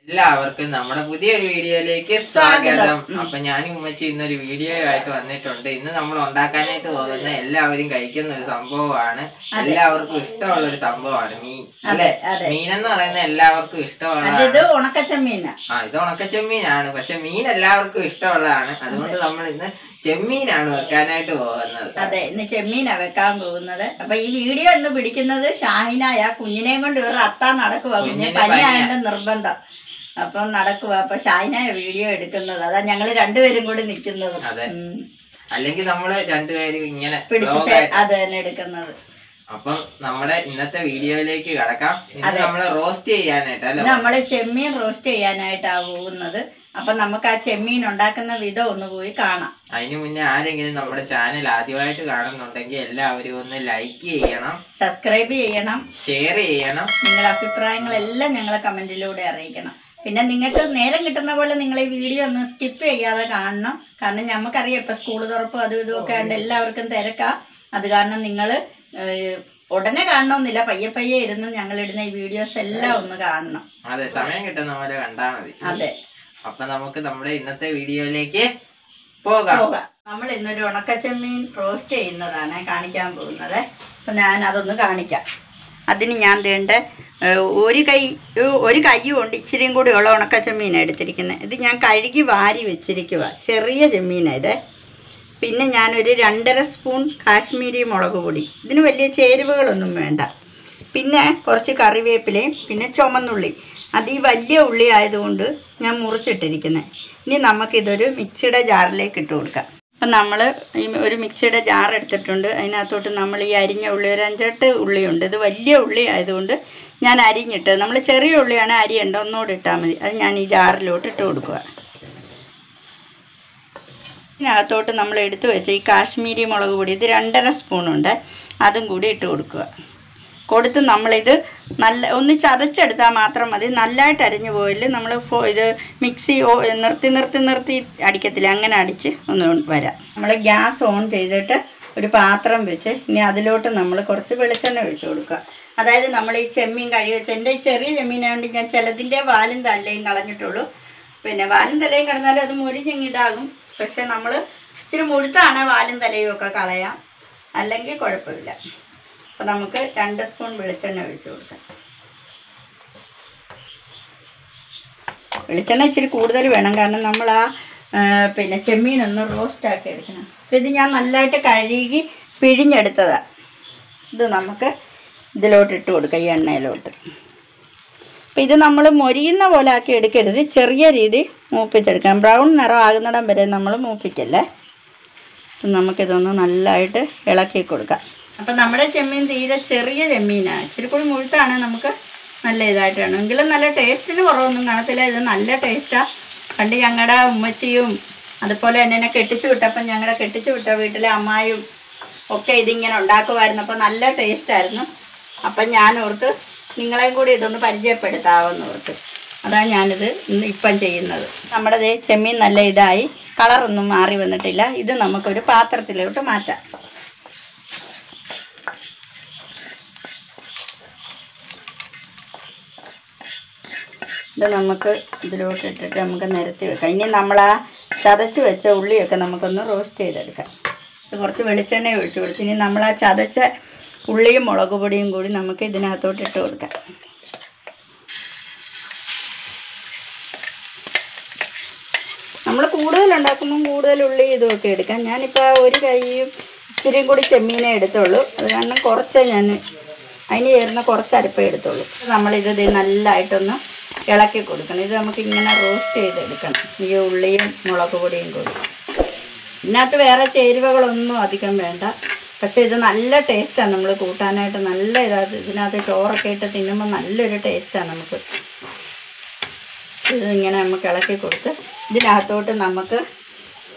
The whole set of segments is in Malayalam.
എല്ലാവർക്കും നമ്മുടെ പുതിയൊരു വീഡിയോയിലേക്ക് സ്വാഗതം. അപ്പൊ ഞാനും ഉമ്മച്ചി ഇന്നൊരു വീഡിയോ ആയിട്ട് വന്നിട്ടുണ്ട്. ഇന്ന് നമ്മൾ ഉണ്ടാക്കാനായിട്ട് പോകുന്ന എല്ലാവരും കഴിക്കുന്ന ഒരു സംഭവമാണ്, എല്ലാവർക്കും ഇഷ്ടമുള്ള ഒരു സംഭവമാണ് മീൻ. അല്ലെ, മീൻ എന്ന് പറയുന്നത് എല്ലാവർക്കും ഇഷ്ടമുള്ളതാണ്. ഇത് ഉണക്കച്ചെമ്മീനാണ്. പക്ഷെ മീൻ എല്ലാവർക്കും ഇഷ്ടമുള്ളതാണ്. അതുകൊണ്ട് നമ്മൾ ഇന്ന് ചെമ്മീനാണ് വെക്കാനായിട്ട് പോകുന്നത്. അതെ, ഇന്ന് ചെമ്മീനാ വെക്കാൻ പോകുന്നത്. അപ്പൊ ഈ വീഡിയോ ഇന്ന് പിടിക്കുന്നത് ഷാഹിനായ കുഞ്ഞിനെയും കൊണ്ട് ഇവരുടെ അത്താൻ നടക്കുക. കുഞ്ഞിന് പനിയായതുകൊണ്ട് നിർബന്ധം, അപ്പം നടക്കുക. അപ്പൊ ഷാഹിനായ വീഡിയോ എടുക്കുന്നത്. അതാ ഞങ്ങള് രണ്ടുപേരും കൂടി നിക്കുന്നത്. അല്ലെങ്കിൽ നമ്മള് രണ്ടുപേരും ഇങ്ങനെ അത് തന്നെ എടുക്കുന്നത്. അപ്പം നമ്മുടെ ഇന്നത്തെ വീഡിയോയിലേക്ക് കടക്കാം. നമ്മള് റോസ്റ്റ് ചെയ്യാനായിട്ടല്ല, നമ്മള് ചെമ്മീൻ റോസ്റ്റ് ചെയ്യാനായിട്ടാ പോകുന്നത്. അപ്പൊ നമുക്ക് ആ ചെമ്മീൻ ഉണ്ടാക്കുന്ന വിധം ഒന്ന് പോയി കാണാം. അതിനു മുന്നേ ആരെങ്കിലും നമ്മുടെ ചാനൽ ആദ്യമായിട്ട് കാണുന്നുണ്ടെങ്കിൽ എല്ലാവരും ഒന്ന് ലൈക്ക് ചെയ്യണം, സബ്സ്ക്രൈബ് ചെയ്യണം, ഷെയർ ചെയ്യണം. നിങ്ങളുടെ അഭിപ്രായങ്ങളെല്ലാം ഞങ്ങളെ കമന്റിലൂടെ അറിയിക്കണം. പിന്നെ നിങ്ങൾക്ക് നേരം കിട്ടുന്ന പോലെ നിങ്ങൾ ഈ വീഡിയോ ഒന്ന് സ്കിപ്പ് ചെയ്യാതെ കാണണം. കാരണം നമുക്കറിയാം ഇപ്പൊ സ്കൂൾ തുറപ്പും അതും ഇതുമൊക്കെ ആണ്ട് എല്ലാവർക്കും തിരക്കാ. അത് കാരണം നിങ്ങൾ ഉടനെ കാണണമെന്നില്ല, പയ്യെ പയ്യെ ഇരുന്ന് ഞങ്ങളിടുന്ന ഈ വീഡിയോസ് എല്ലാം ഒന്ന് കാണണം. അതെ, സമയം കിട്ടുന്ന പോലെ കണ്ടാൽ മതി. അതെ, അപ്പൊ നമുക്ക് നമ്മുടെ ഇന്നത്തെ വീഡിയോയിലേക്ക് പോകാം. നമ്മൾ ഇന്നൊരു ഉണക്കച്ചെമ്മീൻ റോസ്റ്റ് ചെയ്യുന്നതാണ് കാണിക്കാൻ പോകുന്നത്. അപ്പൊ ഞാൻ അതൊന്ന് കാണിക്കാം. അതിന് ഞാൻ വേണ്ട ഒരു കൈ കൊണ്ട് ഇച്ചിരിയും കൂടി ഉള്ള ഉണക്കച്ചെമ്മീൻ എടുത്തിരിക്കുന്നത്. ഇത് ഞാൻ കഴുകി വാരി വെച്ചിരിക്കുക, ചെറിയ ചെമ്മീനാണ് ഇത്. പിന്നെ ഞാനൊരു 2.5 സ്പൂൺ കാശ്മീരി മുളക് പൊടി, ഇതിന് വലിയ ചേരുവകളൊന്നും വേണ്ട. പിന്നെ കുറച്ച് കറിവേപ്പിലയും പിന്നെ ചുമന്നുള്ളി. അത് ഈ വലിയ ഉള്ളി ആയതുകൊണ്ട് ഞാൻ മുറിച്ചിട്ടിരിക്കുന്നത്. ഇനി നമുക്കിതൊരു മിക്സിയുടെ ജാറിലേക്ക് ഇട്ട് കൊടുക്കാം. അപ്പം നമ്മൾ ഈ ഒരു മിക്സിയുടെ ജാർ എടുത്തിട്ടുണ്ട്. അതിനകത്തോട്ട് നമ്മൾ ഈ അരിഞ്ഞ ഉള്ളി, ഒരു 5-8 ഉള്ളിയുണ്ട്. ഇത് വലിയ ഉള്ളി ആയതുകൊണ്ട് ഞാൻ അരിഞ്ഞിട്ട്, നമ്മൾ ചെറിയ ഉള്ളിയാണ് അരിയേണ്ട, ഒന്നുകൂടി ഇട്ടാൽ മതി. അത് ഞാൻ ഈ ജാറിലോട്ട് ഇട്ട് കൊടുക്കുക. ഇതിനകത്തോട്ട് നമ്മൾ എടുത്തു വെച്ച ഈ കാശ്മീരി മുളക് പൊടി, ഇത് 2.5 സ്പൂണുണ്ട്, അതും കൂടി ഇട്ട് കൊടുക്കുക. കൊടുത്ത് നമ്മളിത് ഒന്ന് ചതച്ചെടുത്താൽ മാത്രം മതി. നല്ലതായിട്ട് അരിഞ്ഞു പോയില്ല. നമ്മൾ ഇത് മിക്സി നിർത്തി അടിക്കത്തില്ല, അങ്ങനെ അടിച്ച് ഒന്ന് വരാം. നമ്മൾ ഗ്യാസ് ഓൺ ചെയ്തിട്ട് ഒരു പാത്രം വെച്ച് ഇനി അതിലോട്ട് നമ്മൾ കുറച്ച് വെളിച്ചെണ്ണ ഒഴിച്ച് കൊടുക്കുക. അതായത് നമ്മൾ ഈ ചെമ്മീൻ കഴുകി വെച്ച്, എൻ്റെ ഈ ചെറിയ ചെമ്മീനായതുകൊണ്ട് ഞാൻ ചിലതിൻ്റെ വാലും തലയും കളഞ്ഞിട്ടുള്ളൂ. പിന്നെ വാലും തലയും കിടന്നാലും അത് മുരിഞ്ഞിതാകും. പക്ഷെ നമ്മൾ ഇച്ചിരി മുഴുത്താണ് വാലും തലയും ഒക്കെ കളയാം, അല്ലെങ്കിൽ കുഴപ്പമില്ല. അപ്പോൾ നമുക്ക് 2 സ്പൂൺ വെളിച്ചെണ്ണ ഒഴിച്ച് കൊടുക്കാം. വെളിച്ചെണ്ണ ഇച്ചിരി കൂടുതൽ വേണം, കാരണം നമ്മൾ പിന്നെ ചെമ്മീനൊന്ന് റോസ്റ്റാക്കി എടുക്കണം. അപ്പോൾ ഇത് ഞാൻ നല്ലതായിട്ട് കഴുകി പിഴിഞ്ഞെടുത്തതാണ്. ഇത് നമുക്ക് ഇതിലോട്ട് ഇട്ട് കൊടുക്കാം, ഈ എണ്ണയിലോട്ട്. അപ്പോൾ ഇത് നമ്മൾ മൊരിയുന്ന പോലെ ആക്കി എടുക്കരുത്, ചെറിയ രീതി മൂപ്പിച്ചെടുക്കാം. ബ്രൗൺ നിറം ആകുന്നിടം വരെ നമ്മൾ മൂപ്പിക്കല്ലേ. നമുക്കിതൊന്ന് നല്ലതായിട്ട് ഇളക്കി കൊടുക്കാം. അപ്പം നമ്മുടെ ചെമ്മീൻ തീരെ ചെറിയ ചെമ്മീനാണ്, ഇച്ചിരി കൂടി മുഴുത്താണ്. നമുക്ക് നല്ല ഇതായിട്ട് വേണം, എങ്കിലും നല്ല ടേസ്റ്റിന് കുറവൊന്നും കാണത്തില്ല. ഇത് നല്ല ടേസ്റ്റാണ്. പണ്ട് ഞങ്ങളുടെ ഉമ്മച്ചിയും അതുപോലെ എന്നെ കെട്ടിച്ചു വിട്ടപ്പം ഞങ്ങളുടെ കെട്ടിച്ചു വിട്ട വീട്ടിലെ അമ്മായും ഒക്കെ ഇതിങ്ങനെ ഉണ്ടാക്കുമായിരുന്നു. അപ്പോൾ നല്ല ടേസ്റ്റായിരുന്നു. അപ്പം ഞാൻ ഓർത്ത് നിങ്ങളെയും കൂടി ഇതൊന്ന് പരിചയപ്പെടുത്താമെന്ന് ഓർത്ത് അതാണ് ഞാനിത് ഇപ്പം ചെയ്യുന്നത്. നമ്മുടെ ചെമ്മീൻ നല്ല ഇതായി, കളറൊന്നും മാറി വന്നിട്ടില്ല. ഇത് നമുക്കൊരു പാത്രത്തിലോട്ട് മാറ്റാം. ഇത് നമുക്ക് ഇതിലോട്ട് ഇട്ടിട്ട് നമുക്ക് നിരത്തി വെക്കാം. ഇനി നമ്മൾ ആ ചതച്ച് വെച്ച ഉള്ളിയൊക്കെ നമുക്കൊന്ന് റോസ്റ്റ് ചെയ്തെടുക്കാം. ഇത് കുറച്ച് വെളിച്ചെണ്ണ ഒഴിച്ച് കൊടുത്ത് ഇനി നമ്മൾ ആ ചതച്ച ഉള്ളിയും മുളക് പൊടിയും കൂടി നമുക്ക് ഇതിനകത്തോട്ട് ഇട്ട് കൊടുക്കാം. നമ്മൾ കൂടുതലുണ്ടാക്കുമ്പം കൂടുതൽ ഉള്ളി ഇതുമൊക്കെ എടുക്കാം. ഞാനിപ്പോൾ ഒരു കൈയും ഇച്ചിരിയും കൂടി ചെമ്മീനേ എടുത്തുള്ളൂ. കാരണം കുറച്ചേ ഞാൻ അതിന് ചേർന്ന് കുറച്ച് അരിപ്പേ എടുത്തുള്ളൂ. നമ്മളിത് നല്ലതായിട്ടൊന്ന് ഇളക്കി കൊടുക്കണം. ഇത് നമുക്കിങ്ങനെ റോസ്റ്റ് ചെയ്തെടുക്കണം, ഈ ഉള്ളിയും മുളക് പൊടിയും കൂടി. ഇതിനകത്ത് വേറെ ചേരുവകളൊന്നും അധികം വേണ്ട, പക്ഷേ ഇത് നല്ല ടേസ്റ്റാണ്. നമ്മൾ കൂട്ടാനായിട്ട് നല്ല ഇതാണ്. ഇതിനകത്ത് ചോറൊക്കെ ഇട്ട് തിന്നുമ്പോൾ നല്ലൊരു ടേസ്റ്റാണ് നമുക്ക്. ഇതിങ്ങനെ നമുക്ക് ഇളക്കി കൊടുത്ത് ഇതിനകത്തോട്ട് നമുക്ക്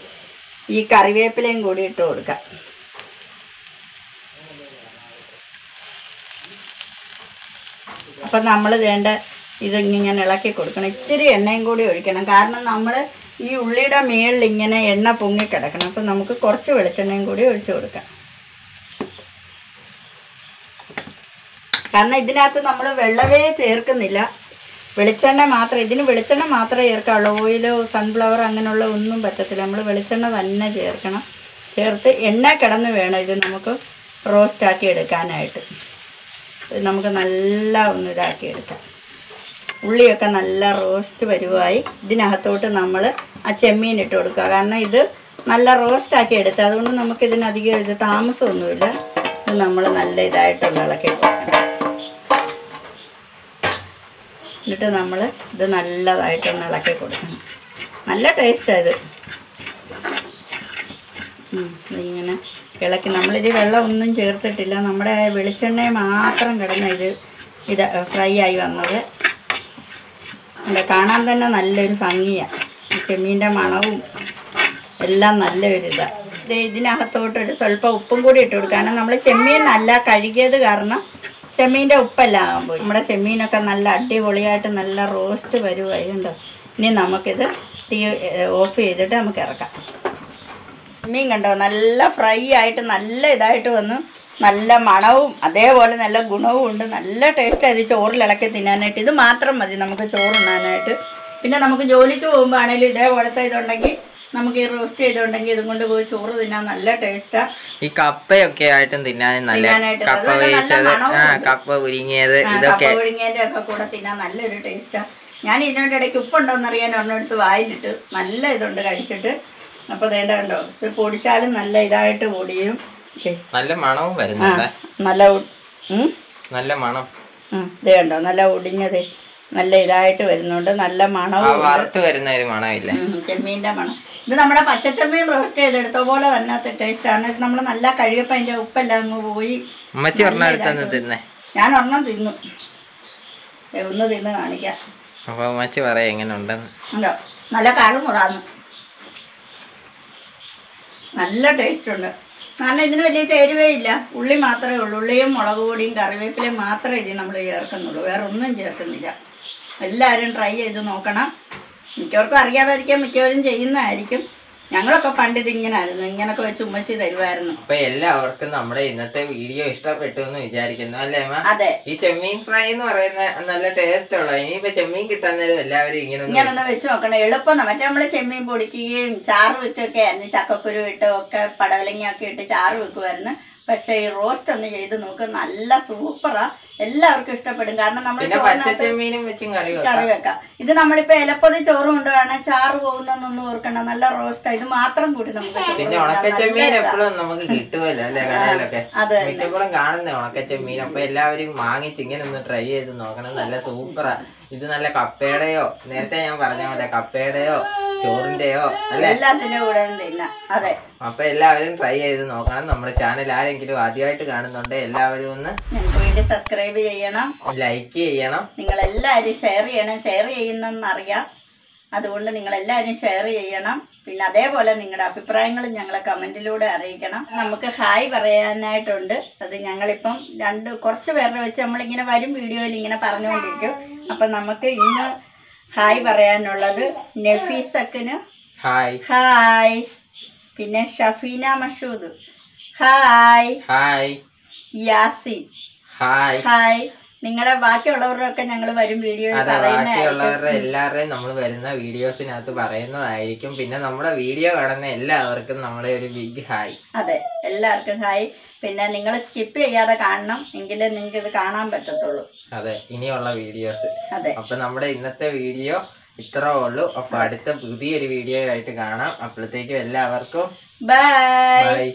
ഈ കറിവേപ്പിലയും കൂടി ഇട്ട് കൊടുക്കാം. അപ്പം നമ്മൾ വേണ്ട ഇതിങ്ങനെ ഇളക്കി കൊടുക്കണം. ഇച്ചിരി എണ്ണയും കൂടി ഒഴിക്കണം, കാരണം നമ്മൾ ഈ ഉള്ളിയുടെ മേളിൽ ഇങ്ങനെ എണ്ണ പൊങ്ങിക്കിടക്കണം. അപ്പം നമുക്ക് കുറച്ച് വെളിച്ചെണ്ണയും കൂടി ഒഴിച്ച് കൊടുക്കാം. കാരണം ഇതിനകത്ത് നമ്മൾ വെള്ളമേ ചേർക്കുന്നില്ല. വെളിച്ചെണ്ണ മാത്രം, ഇതിന് വെളിച്ചെണ്ണ മാത്രമേ ചേർക്കാവുള്ളൂ. ഓയിലോ സൺഫ്ലവർ അങ്ങനെയുള്ള ഒന്നും പറ്റത്തില്ല. നമ്മൾ വെളിച്ചെണ്ണ തന്നെ ചേർക്കണം. ചേർത്ത് എണ്ണ കിടന്ന് വേണം ഇത് നമുക്ക് റോസ്റ്റാക്കി എടുക്കാനായിട്ട്. നമുക്ക് നല്ല ഒന്ന് ഇതാക്കി എടുക്കാം. ഉള്ളിയൊക്കെ നല്ല റോസ്റ്റ് പരുവായി ഇതിനകത്തോട്ട് നമ്മൾ ആ ചെമ്മീൻ ഇട്ട് കൊടുക്കുക. കാരണം ഇത് നല്ല റോസ്റ്റാക്കി എടുത്ത്, അതുകൊണ്ട് നമുക്കിതിനധികം ഇത് താമസമൊന്നുമില്ല. ഇത് നമ്മൾ നല്ല ഇതായിട്ടുള്ള ഇളക്കി കൊടുക്കണം. എന്നിട്ട് നമ്മൾ ഇത് നല്ലതായിട്ടൊന്ന് ഇളക്കി കൊടുക്കണം. നല്ല ടേസ്റ്റാണ് ഇത്. ഇങ്ങനെ ഇളക്കി നമ്മളിത് വെള്ളം ഒന്നും ചേർത്തിട്ടില്ല. നമ്മുടെ വെളിച്ചെണ്ണ മാത്രം കിടന്ന് ഇത് ഫ്രൈ ആയി വന്നത്. അല്ല, കാണാൻ തന്നെ നല്ലൊരു ഭംഗിയാണ്. ചെമ്മീൻ്റെ മണവും എല്ലാം നല്ലൊരിതാണ്. ഇതിനകത്തോട്ടൊരു സ്വല്പം ഉപ്പും കൂടി ഇട്ട് കൊടുക്കുക. കാരണം നമ്മൾ ചെമ്മീൻ നല്ല കഴുകിയത് കാരണം ചെമ്മീൻ്റെ ഉപ്പെല്ലാം ആകുമ്പോൾ നമ്മുടെ ചെമ്മീനൊക്കെ നല്ല അടിപൊളിയായിട്ട് നല്ല റോസ്റ്റ് വരുവായി. കണ്ടോ? ഇനി നമുക്കിത് തീ ഓഫ് ചെയ്തിട്ട് നമുക്ക് ഇറക്കാം. ചെമ്മീൻ കണ്ടോ നല്ല ഫ്രൈ ആയിട്ട് നല്ല ഇതായിട്ട് വന്നു. നല്ല മണവും അതേപോലെ നല്ല ഗുണവും ഉണ്ട്. നല്ല ടേസ്റ്റാണ് ഇത് ചോറിൽ ഇളക്കി തിന്നാനായിട്ട്. ഇത് മാത്രം മതി നമുക്ക് ചോറുണ്ണാനായിട്ട്. പിന്നെ നമുക്ക് ജോലിക്ക് പോകുമ്പോൾ ആണെങ്കിലും ഇതേപോലത്തെ ഇതുണ്ടെങ്കിൽ നമുക്ക് ഈ റോസ്റ്റ് ചെയ്തുണ്ടെങ്കിൽ ഇതും കൊണ്ട് പോയി ചോറ് തിന്നാൻ നല്ല ടേസ്റ്റാ. ഈ കപ്പയൊക്കെ ആയിട്ടും തിന്നാനും നല്ല കപ്പ പുഴുങ്ങിയതിന്റെ ഒക്കെ കൂടെ തിന്നാൻ നല്ലൊരു ടേസ്റ്റാ. ഞാൻ ഇതിനോട് ഇടയ്ക്ക് ഉപ്പുണ്ടോന്ന് അറിയാൻ ഒരെണ്ണെടുത്ത് വായിലിട്ട് നല്ല ഇതുണ്ട് കഴിച്ചിട്ട്. അപ്പോൾ അതേണ്ട കണ്ടോ, ഇത് പൊടിച്ചാലും നല്ല ഇതായിട്ട് പൊടിയും. നല്ല മണവും വരുന്നുണ്ട്. നല്ല മണം ഇത് കണ്ടോ, നല്ല ഒടിഞ്ഞത് നല്ല ഇതായിട്ട് വരുന്നുണ്ട്. നല്ല മണവും വറുത്ത് വരുന്ന ഒരു മണമില്ല, ചെമ്മീൻ്റെ മണം. ഇത് നമ്മുടെ പച്ചച്ചെമ്മീൻ റോസ്റ്റ് ചെയ്തെടുത്ത പോലെ തന്നെ ടേസ്റ്റാണ്. ഇത് നമ്മൾ നല്ല കഴുകിയപ്പോൾ അതിൻ്റെ ഉപ്പെല്ലാം അങ്ങ് പോയി. ഞാൻ ഒരെണ്ണം തിന്നു, ഒന്ന് തിന്ന് കാണിക്കാം. അപ്പൊ ഉമ്മച്ചി പറയാ എങ്ങനെ ഉണ്ടെന്ന്. ഉണ്ടോ, നല്ല കഴുമുറാന്ന്, നല്ല ടേസ്റ്റ് ഉണ്ട്. കാരണം ഇതിന് വലിയ ചേരുവേ ഇല്ല. ഉള്ളി മാത്രമേ ഉള്ളൂ. ഉള്ളിയും മുളക് പൊടിയും കറിവേപ്പിലയും മാത്രമേ ഇതിന് നമ്മൾ ചേർക്കുന്നുള്ളൂ, വേറെ ഒന്നും ചേർക്കുന്നില്ല. എല്ലാവരും ട്രൈ ചെയ്ത് നോക്കണം. മിക്കവർക്കും അറിയാമായിരിക്കും, മിക്കവരും ചെയ്യുന്നതായിരിക്കും. ഞങ്ങളൊക്കെ പണ്ട് ഇതിങ്ങനായിരുന്നു, ഇങ്ങനൊക്കെ വെച്ച് ഉമ്മച്ചി തരുമായിരുന്നു. അപ്പൊ എല്ലാവർക്കും നമ്മുടെ ഇന്നത്തെ വീഡിയോ ഇഷ്ടപ്പെട്ടു എന്ന് വിചാരിക്കുന്നു, അല്ലേ അമ്മ? അതെ. ഈ ചെമ്മീൻ ഫ്രൈ എന്ന് പറയുന്ന നല്ല ടേസ്റ്റ് ഉള്ള, ഇനിയിപ്പോ ചെമ്മീൻ കിട്ടാൻ നേരം എല്ലാവരും ഇങ്ങനൊന്ന് വെച്ച് നോക്കണം. എളുപ്പം. മറ്റേ നമ്മള് ചെമ്മീൻ പൊടിക്കുകയും ചാറ് വെച്ചൊക്കെ ആയിരുന്നു, ചക്കക്കുരു ഇട്ടും ഒക്കെ പടവലങ്ങയൊക്കെ ഇട്ട് ചാറ് വെക്കുമായിരുന്നു. പക്ഷെ ഈ റോസ്റ്റ് ഒന്ന് ചെയ്ത് നോക്ക്, നല്ല സൂപ്പറാ. എല്ലാവർക്കും ഇഷ്ടപ്പെടും. കാരണം നമ്മൾ കറി വെക്കാം. ഇത് നമ്മളിപ്പോ ഇലപ്പൊതി ചോറ് കൊണ്ടുവേണം ചാറ് പോകുന്നൊന്നും ഓർക്കണ്ട. നല്ല റോസ്റ്റാ. ഇത് മാത്രം കൂടി നമുക്ക് നമുക്ക് കിട്ടുമല്ലോ അല്ലെ കടയിലൊക്കെ, മിക്കപ്പോഴും കാണുന്ന ഉണക്കച്ചെമ്മീൻ. അപ്പൊ എല്ലാവരും വാങ്ങിച്ച് ഇങ്ങനെ ഒന്ന് ട്രൈ ചെയ്ത് നോക്കണം. നല്ല സൂപ്പറാ. ഇത് നല്ല കപ്പയുടെയോ, നേരത്തെ ഞാൻ പറഞ്ഞ പോലെ കപ്പയുടെയോ ചോറിന്റെയോ അല്ലെ എല്ലാത്തിന്റെ കൂടെ തിന്നാം. അതെ. അപ്പൊ എല്ലാവരും ട്രൈ ചെയ്ത് നോക്കണം. നമ്മുടെ ചാനൽ ആരെങ്കിലും ആദ്യമായിട്ട് കാണുന്നുണ്ട് എല്ലാവരും ഒന്ന് വീണ്ടും സബ്സ്ക്രൈബ് ചെയ്യണം, ലൈക്ക് ചെയ്യണം. നിങ്ങൾ എല്ലാവരും ഷെയർ ചെയ്യണം. ഷെയർ ചെയ്യുന്നറിയാം, അതുകൊണ്ട് നിങ്ങൾ എല്ലാവരും ഷെയർ ചെയ്യണം. പിന്നെ അതേപോലെ നിങ്ങളുടെ അഭിപ്രായങ്ങളും ഞങ്ങളെ കമന്റിലൂടെ അറിയിക്കണം. നമുക്ക് ഹായ് പറയാനായിട്ടുണ്ട്. അത് ഞങ്ങളിപ്പം കുറച്ച് പേരുടെ വെച്ച് നമ്മളിങ്ങനെ വരും വീഡിയോയിൽ ഇങ്ങനെ പറഞ്ഞുകൊണ്ടിരിക്കും. അപ്പം നമുക്ക് ഇന്ന് ഹായ് പറയാനുള്ളത് നഫീസക്കിന് ഹായ് ഹായ്, പിന്നെ Shafeena Mashood hi hi, Yasin hi hi. നിങ്ങളുടെ ബാക്കിയുള്ളവരൊക്കെ ഞങ്ങൾ വരും വീഡിയോ ബാക്കിയുള്ളവരുടെ എല്ലാവരുടെയും നമ്മൾ വരുന്ന വീഡിയോസിനകത്ത് പറയുന്നതായിരിക്കും. പിന്നെ നമ്മുടെ വീഡിയോ കാണുന്ന എല്ലാവർക്കും നമ്മുടെ ഒരു ബിഗ് ഹായ്. അതെ, എല്ലാവർക്കും ഹായ്. പിന്നെ നിങ്ങൾ സ്കിപ്പ് ചെയ്യാതെ കാണണം, എങ്കിലേ നിങ്ങൾക്ക് ഇത് കാണാൻ പറ്റത്തുള്ളൂ. അതെ, ഇനിയുള്ള വീഡിയോസ്. അതെ. അപ്പൊ നമ്മുടെ ഇന്നത്തെ വീഡിയോ ഇത്രേ ഉള്ളൂ. അപ്പൊ അടുത്ത പുതിയൊരു വീഡിയോ ആയിട്ട് കാണാം. അപ്പോഴത്തേക്കും എല്ലാവർക്കും ബൈ.